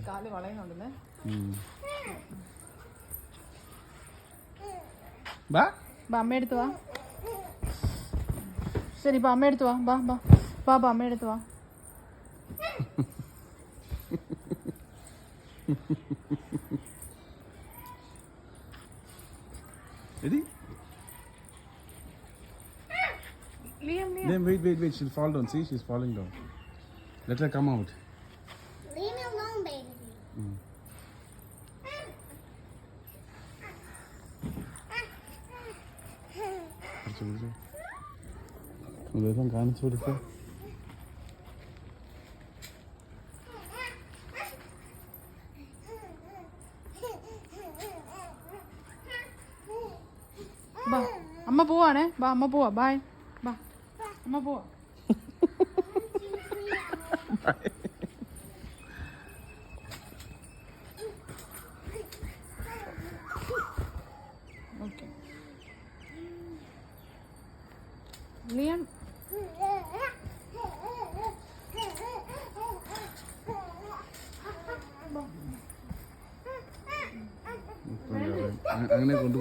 കാല് വളയുന്നുണ്ടല്ലേ. അമ്മ എടുത്തു വാ. ശരി ഇപ്പൊ അമ്മ എടുത്തു വാ. ബാ ബാ ബാ ബാ അമ്മ എടുത്തു വാ. Liam. Wait. She'll fall down. See, she's falling down. Let her come out. Leave me alone, baby. ദിവസം കാണിച്ചു കൊടുക്ക. ബാ അമ്മ പോവാണേ. ബാ അമ്മ പോവാ. ബായ്. ബാ അമ്മ പോവാ. ഓക്കെ ലിയം. അങ്ങനെ കൊണ്ടു